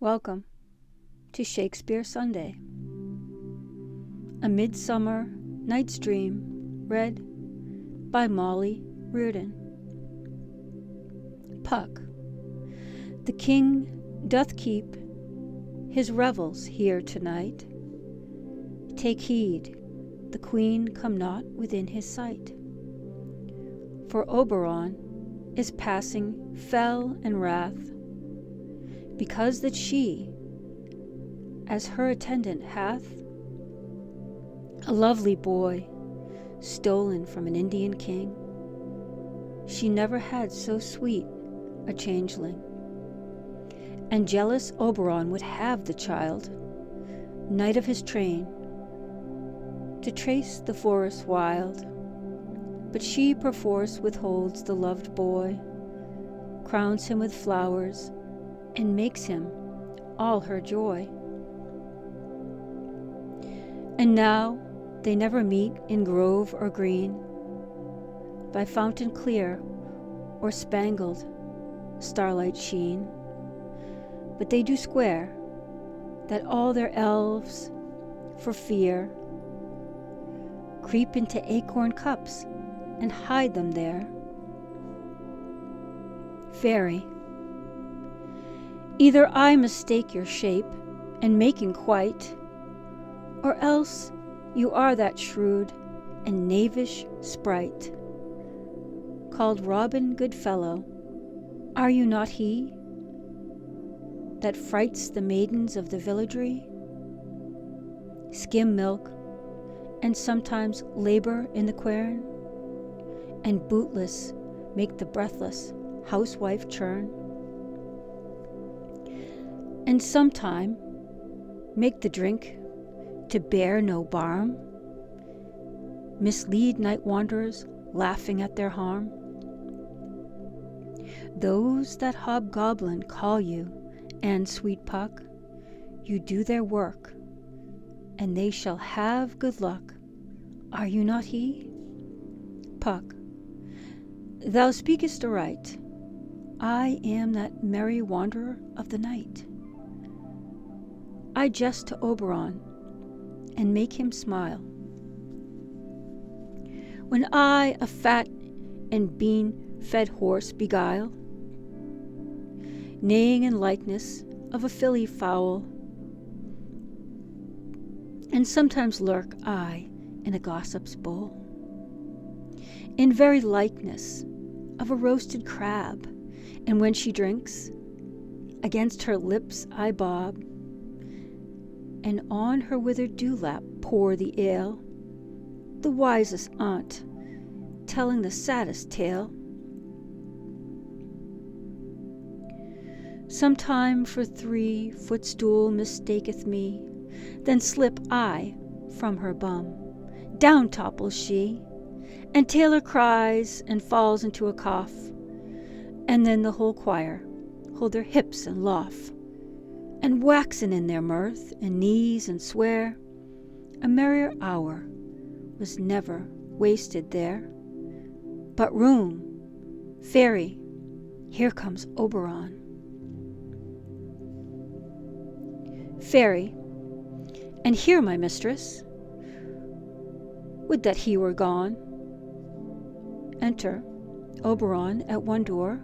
Welcome to Shakespeare Sunday, a Midsummer Night's Dream read by Molly Reardon. Puck. The king doth keep his revels here tonight. Take heed, the queen come not within his sight. For Oberon is passing fell and wrath, because that she, as her attendant, hath a lovely boy stolen from an Indian king. She never had so sweet a changeling. And jealous Oberon would have the child, knight of his train, to trace the forest wild. But she perforce withholds the loved boy, crowns him with flowers, and makes him all her joy. And now they never meet in grove or green, by fountain clear or spangled starlight sheen, but they do swear that all their elves, for fear, creep into acorn cups and hide them there. Fairy. Either I mistake your shape and making quite, or else you are that shrewd and knavish sprite, called Robin Goodfellow. Are you not he that frights the maidens of the villagery, skim milk, and sometimes labor in the quern, and bootless make the breathless housewife churn? And sometime make the drink to bear no barm, mislead night wanderers laughing at their harm. Those that hobgoblin call you, and sweet Puck, you do their work, and they shall have good luck. Are you not he? Puck. Thou speakest aright. I am that merry wanderer of the night. I jest to Oberon, and make him smile. When I a fat and bean-fed horse beguile, neighing in likeness of a filly fowl, and sometimes lurk I in a gossip's bowl, in very likeness of a roasted crab, and when she drinks, against her lips I bob, and on her withered dewlap pour the ale, the wisest aunt telling the saddest tale. Sometime for 3 footstool mistaketh me, then slip I from her bum, down topples she, and Taylor cries and falls into a cough, and then the whole choir hold their hips and laugh, and waxen in their mirth and knees and swear. A merrier hour was never wasted there. But room, fairy, here comes Oberon. Fairy. And here, my mistress. Would that he were gone. Enter Oberon at one door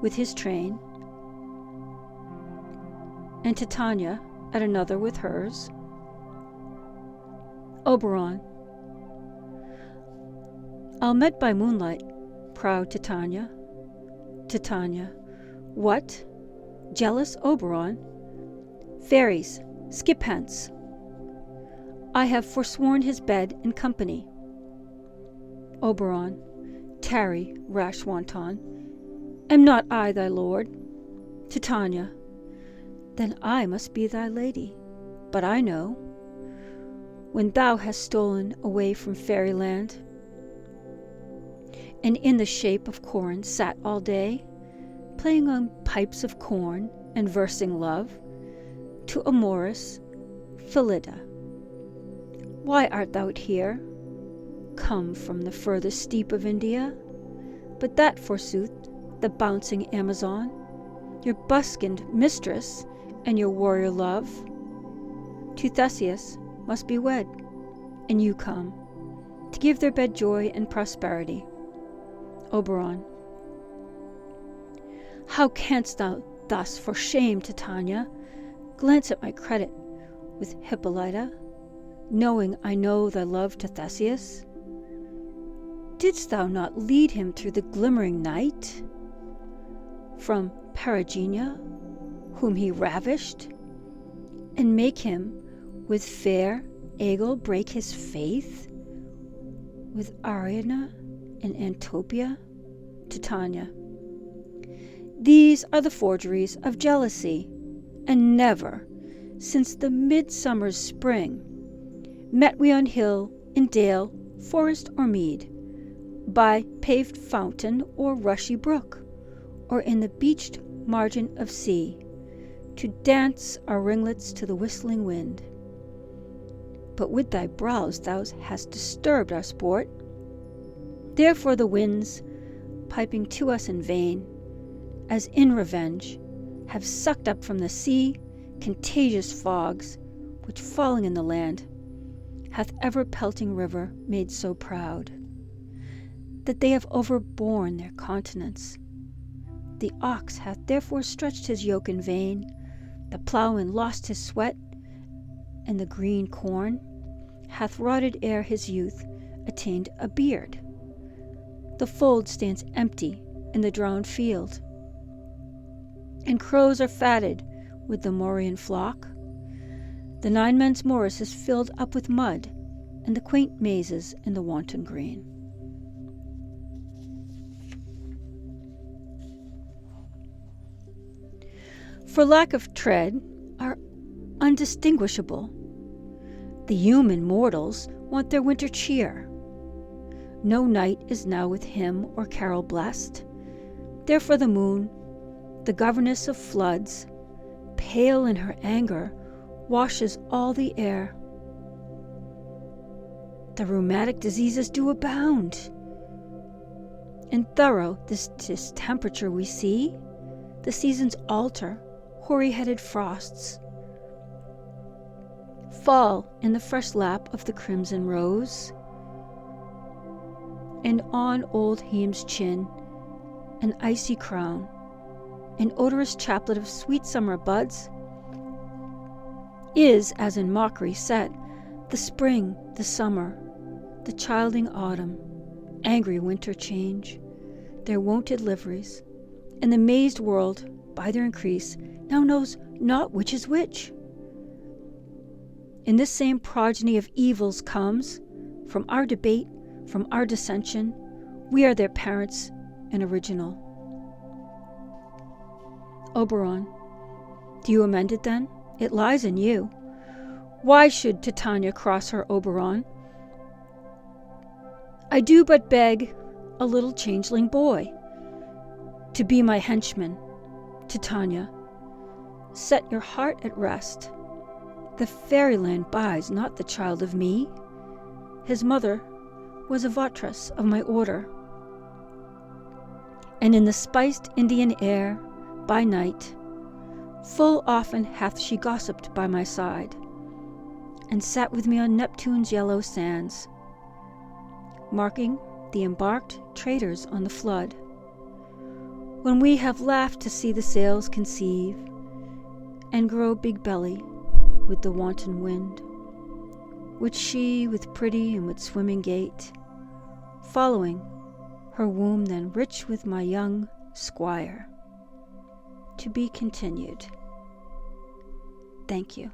with his train, and Titania at another with hers. Oberon. I'll met by moonlight, proud Titania. Titania. What? Jealous Oberon? Fairies, skip hence. I have forsworn his bed and company. Oberon. Tarry, rash wanton. Am not I thy lord? Titania. Then I must be thy lady. But I know, when thou hast stolen away from fairyland, and in the shape of Corin sat all day, playing on pipes of corn and versing love to amorous Phillida. Why art thou here, come from the furthest steep of India? But that, forsooth, the bouncing Amazon, your buskined mistress, and your warrior love to Theseus must be wed, and you come to give their bed joy and prosperity. Oberon. How canst thou thus, for shame, Titania, glance at my credit with Hippolyta, knowing I know thy love to Theseus? Didst thou not lead him through the glimmering night from Perigenia, whom he ravished, and make him with fair Aegle break his faith with Ariadne and Antopia? Titania. These are the forgeries of jealousy, and never, since the midsummer's spring, met we on hill, in dale, forest, or mead, by paved fountain or rushy brook, or in the beached margin of sea, to dance our ringlets to the whistling wind. But with thy brows thou hast disturbed our sport. Therefore the winds, piping to us in vain, as in revenge, have sucked up from the sea contagious fogs, which falling in the land, hath ever-pelting river made so proud, that they have overborne their continents. The ox hath therefore stretched his yoke in vain, the ploughman lost his sweat, and the green corn hath rotted ere his youth attained a beard. The fold stands empty in the drowned field, and crows are fatted with the Morian flock. The 9 men's morris is filled up with mud, and the quaint mazes in the wanton green. For lack of tread are undistinguishable. The human mortals want their winter cheer. No night is now with hymn or carol blessed. Therefore the moon, the governess of floods, pale in her anger, washes all the air. The rheumatic diseases do abound. And thorough this distemperature we see, the seasons alter, hoary-headed frosts fall in the fresh lap of the crimson rose, and on old Heme's chin an icy crown, an odorous chaplet of sweet summer buds, is, as in mockery set, the spring, the summer, the childing autumn, angry winter change their wonted liveries, and the mazed world, by their increase, now knows not which is which. In this same progeny of evils comes, from our debate, from our dissension, we are their parents and original. Oberon. Do you amend it then? It lies in you. Why should Titania cross her Oberon? I do but beg a little changeling boy to be my henchman. Titania, set your heart at rest. The fairyland buys not the child of me. His mother was a votress of my order, and in the spiced Indian air, by night, full often hath she gossiped by my side, and sat with me on Neptune's yellow sands, marking the embarked traders on the flood, when we have laughed to see the sails conceive, and grow big-belly with the wanton wind, which she with pretty and with swimming gait, following her womb then rich with my young squire. To be continued. Thank you.